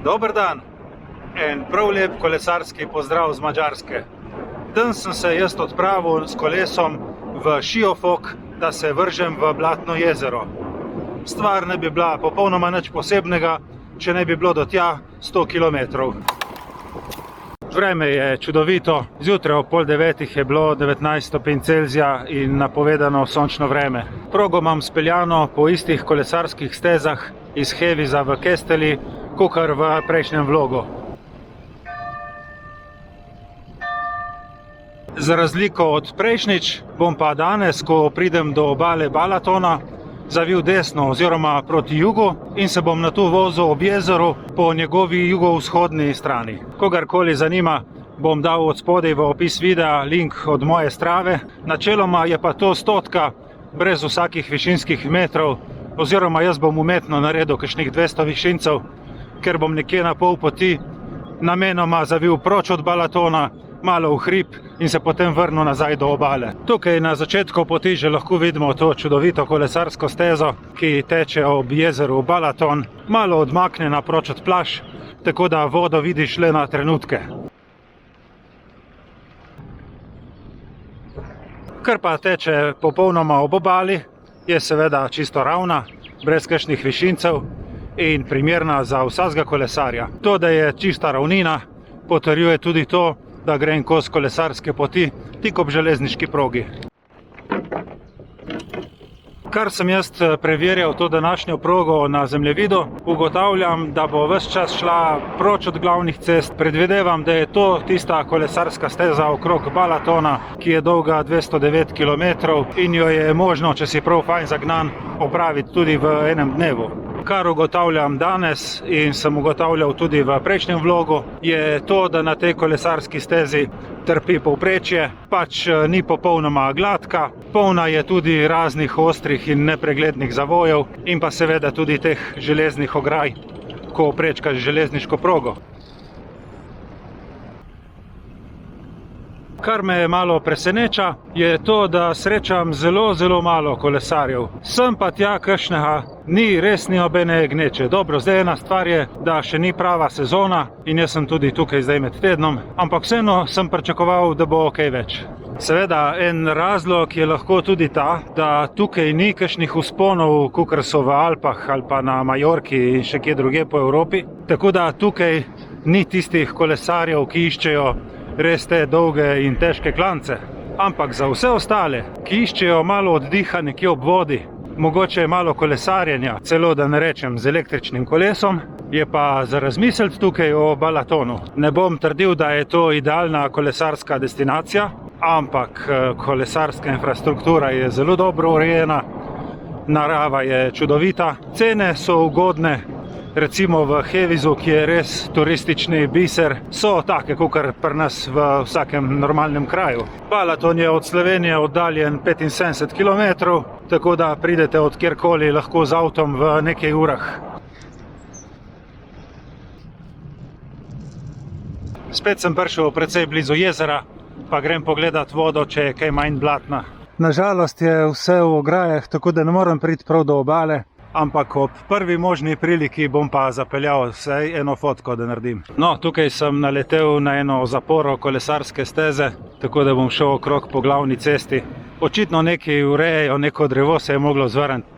Dober dan, en prav lep kolesarski pozdrav z Madžarske. Danes sem se jaz odpravil s kolesom v Šiofok, da se vržem v Blatno jezero. Stvar ne bi bila popolnoma nič posebnega, če ne bi bilo do tja 100 km. Vreme je čudovito, zjutraj ob 8:30 je bilo 19 stopinj Celzija in napovedano sončno vreme. Progo imam speljano po istih kolesarskih stezah iz Heviza v Kesteli, kakor v prejšnjem vlogu. Za razliko od prejšnjič bom pa danes, ko pridem do obale Balatona, zavil desno oziroma proti jugu in se bom nato vozil ob jezeru po njegovi jugovzhodni strani. Kogarkoli zanima, bom dal od spodaj v opis videa link od moje Strave. Načeloma je pa to stotka brez vsakih višinskih metrov, oziroma jaz bom umetno naredil kakšnih 200 višincev, ker bom nekje na pol poti namenoma zavil proč od Balatona, malo v hrib in se potem vrnil nazaj do obale. Tukaj na začetku poti že lahko vidimo to čudovito kolesarsko stezo, ki teče ob jezeru Balaton, malo odmaknjena proč od plaž, tako da vodo vidiš le na trenutke. Kar pa teče popolnoma ob obali, je seveda čisto ravna, brez kakšnih višincev in primerna za vsakega kolesarja. To, da je čista ravnina, potrjuje tudi to, da grem kos kolesarske poti tik ob železniški progi. Kar sem jaz preverjal to današnjo progo na zemljevidu, ugotavljam, da bo ves čas šla proč od glavnih cest. Predvidevam, da je to tista kolesarska steza okrog Balatona, ki je dolga 209 km in jo je možno, če si prav fajn zagnan, opraviti tudi v enem dnevu. Kar ugotavljam danes in sem ugotavljal tudi v prejšnjem vlogu, je to, da na tej kolesarski stezi trpi povprečje, pač ni popolnoma gladka, polna je tudi raznih ostrih in nepreglednih zavojev in pa seveda tudi teh železnih ograj, ko prečkaš železniško progo. Kar me malo preseneča, je to, da srečam zelo malo kolesarjev. Sem pa tja kakšnega, res ni nobene gneče. Dobro, zdaj ena stvar je, da še ni prava sezona in jaz sem tudi tukaj zdaj med tednom, ampak vseeno sem pričakoval, da bo kaj več. Seveda, en razlog je lahko tudi ta, da tukaj ni kakšnih vzponov, kakor so v Alpah ali pa na Majorki in še kje druge po Evropi. Tako da tukaj ni tistih kolesarjev, ki iščejo res te dolge in težke klance. Ampak za vse ostale, ki iščejo malo oddiha nekje ob vodi, mogoče malo kolesarjenja, celo da ne rečem z električnim kolesom, je pa za razmisliti tukaj o Balatonu. Ne bom trdil, da je to idealna kolesarska destinacija, ampak kolesarska infrastruktura je zelo dobro urejena, narava je čudovita, cene so ugodne. Recimo v Hevizu, ki je res turistični biser, so take, kakor pri nas v vsakem normalnem kraju. Balaton je od Slovenije oddaljen 75 km, tako da pridete od kjerkoli lahko z avtom v nekaj urah. Spet sem prišel precej blizu jezera, pa grem pogledat vodo, če je kaj manj blatna. Nažalost je vse v ograjah, tako da ne morem priti prav do obale. Ampak ob prvi možni priliki bom pa zapeljal vsaj eno fotko, da naredim. No, tukaj sem naletel na eno zaporo kolesarske steze, tako da bom šel okrog po glavni cesti. Očitno nekaj urejajo, neko drevo se je moglo zvrniti.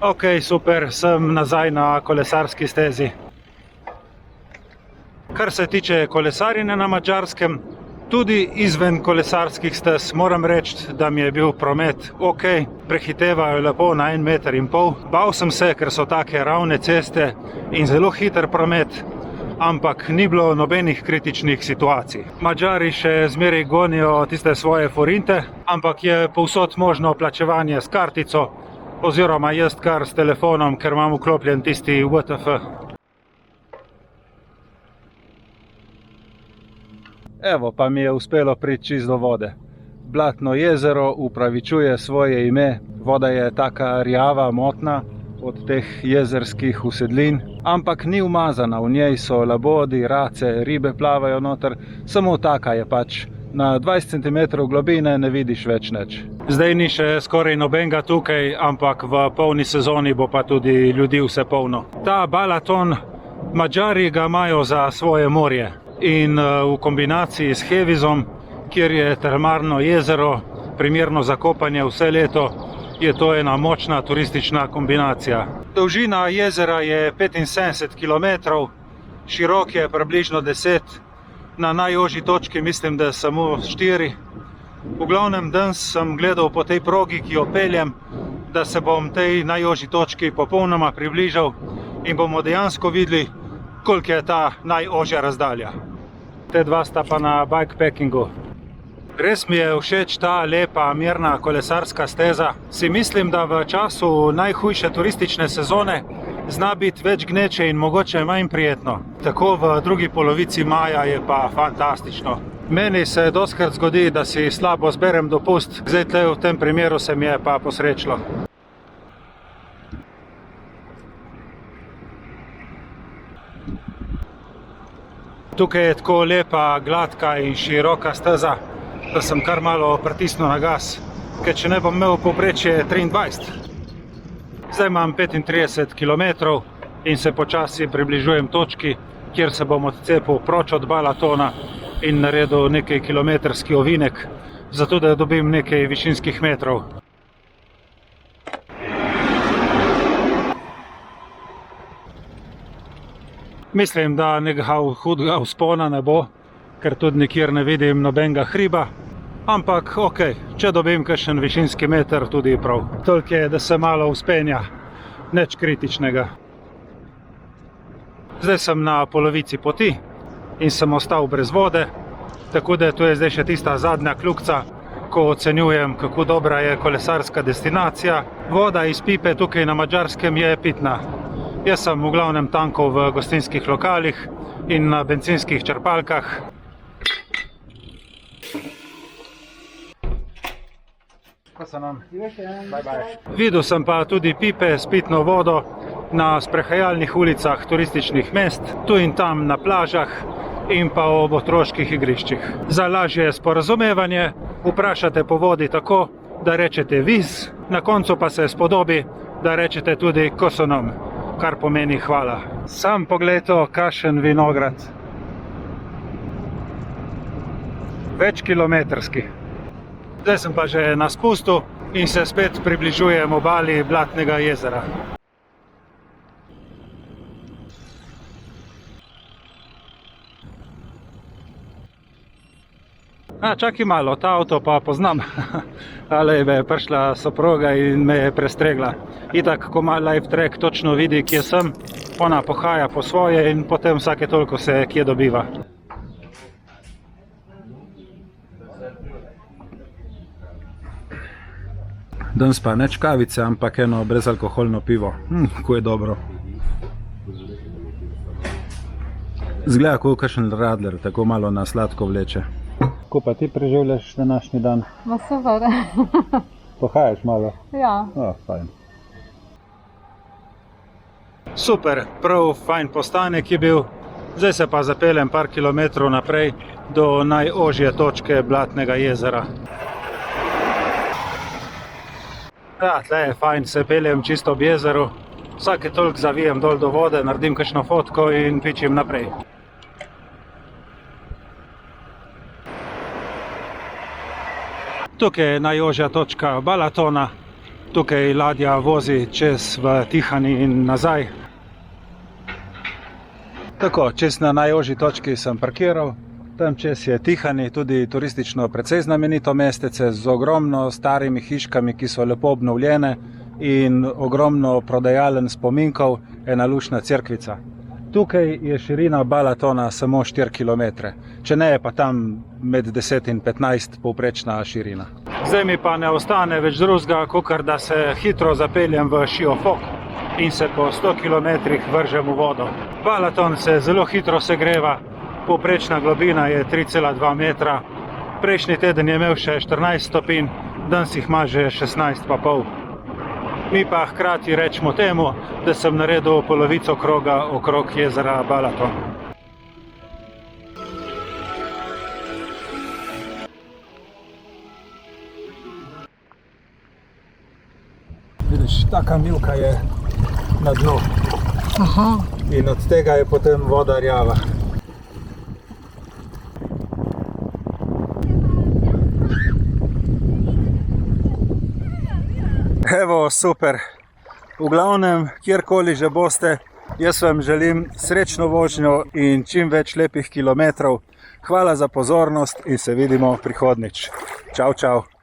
Ok, super, sem nazaj na kolesarski stezi. Kar se tiče kolesarjenja na Madžarskem, tudi izven kolesarskih stez moram reči, da mi je bil promet ok, prehitevajo lepo na 1,5 metra. Bal sem se, ker so take ravne ceste in zelo hiter promet, ampak ni bilo nobenih kritičnih situacij. Madžari še zmeraj gonijo tiste svoje forinte, ampak je povsod možno plačevanje s kartico oziroma jaz kar s telefonom, ker imam vklopljen tisti WTF. Evo, pa mi je uspelo priti čist do vode. Blatno jezero upravičuje svoje ime, voda je taka rjava, motna od teh jezerskih usedlin, ampak ni umazana, v njej so labodi, race, ribe plavajo noter, samo taka je pač Na 20 cm globine ne vidiš več nič. Zdaj ni še skoraj nobenega tukaj, ampak v polni sezoni bo pa tudi ljudi vse polno. Ta Balaton, Madžari ga imajo za svoje morje in v kombinaciji s Hevizom, kjer je termalno jezero, primerno za kopanje vse leto, je to ena močna turistična kombinacija. Dolžina jezera je 75 km, širok je približno 10, na najožji točki mislim, da samo 4. V glavnem danes sem gledal po tej progi, ki jo peljem, da se bom tej najožji točki popolnoma približal in bomo dejansko videli, koliko je ta najožja razdalja. Te dva sta pa na bikepackingu. Res mi je všeč ta lepa, mirna kolesarska steza. Si mislim, da v času najhujše turistične sezone zna biti več gneče in mogoče manj prijetno. Tako v drugi polovici maja je pa fantastično. Meni se dostikrat zgodi, da si slabo zberem dopust, zdaj v tem primeru se mi je pa posrečilo. Tukaj je tako lepa, gladka in široka steza, da sem kar malo pritisnil na gas, ker če ne bom imel povprečje 23. Zdaj imam 35 km in se počasi približujem točki, kjer se bom odcepil proč od Balatona in naredil nekaj kilometrski ovinek, zato da dobim nekaj višinskih metrov. Mislim, da nekega hudega vzpona ne bo, ker tudi nikjer ne vidim nobenega hriba, ampak ok, če dobim kakšen višinski meter, tudi prav. Toliko je, da se malo vzpenja, nič kritičnega. Zdaj sem na polovici poti in sem ostal brez vode, tako da to je zdaj še tista zadnja kljukca, ko ocenjujem, kako dobra je kolesarska destinacija. Voda iz pipe tukaj na Madžarskem je pitna. Jaz sem v glavnem tankal v gostinskih lokalih in na bencinskih črpalkah. Videl sem pa tudi pipe s pitno vodo na sprehajalnih ulicah turističnih mest, tu in tam na plažah in pa ob otroških igriščih. Za lažje sporazumevanje vprašate po vodi tako, da rečete viz, na koncu pa se spodobi, da rečete tudi kosonom, kar pomeni hvala. Sam poglej to, kakšen vinograd. Večkilometrski. Zdaj sem pa že na spustu in se spet približujem obali Blatnega jezera. Čakaj malo, ta avto pa poznam. Ale me je prišla soproga in me je prestregla. Itak, ko ima live track, točno vidi, kje sem, ona pohaja po svoje in potem vsake toliko se kje dobiva. Danes pa neč kavice, ampak eno brezalkoholno pivo. Kako je dobro. Zgleda, kot kakšen radler, tako malo na sladko vleče. Kako pa ti preživljaš današnji dan? Ma super. Pohajaš malo? Ja. Fajn. Super, prav fajn postanek je bil. Zdaj se pa zapeljem par kilometrov naprej do najožje točke Blatnega jezera. Ja, tle je fajn, se peljem čisto ob jezeru. Vsake toliko zavijem dol do vode, naredim kakšno fotko in pičim naprej. Tukaj je najožja točka Balatona. Tukaj ladja vozi čez v Tihani in nazaj. Tako, čez na najožji točki sem parkiral. Tam čez je Tihani, tudi turistično precej znamenito mestece z ogromno starimi hiškami, ki so lepo obnovljene in ogromno prodajalen spominkov, ena lušna cerkvica. Tukaj je širina Balatona samo 4 km, če ne je pa tam med 10 in 15 povprečna širina. Zdaj mi pa ne ostane več drugega, kakor da se hitro zapeljem v Šiofok in se po 100 km vržem v vodo. Balaton se zelo hitro segreva, povprečna globina je 3,2 metra. Prejšnji teden je imel še 14 stopinj, danes jih ima že 16,5. Mi pa hkrati rečemo temu, da sem naredil polovico kroga okrog jezera Balaton. Vidiš, ta kamilka je na dnu. Aha. In od tega je potem voda rjava. Evo, super. V glavnem, kjerkoli že boste, jaz vam želim srečno vožnjo in čim več lepih kilometrov. Hvala za pozornost in se vidimo prihodnjič. Čau, čau.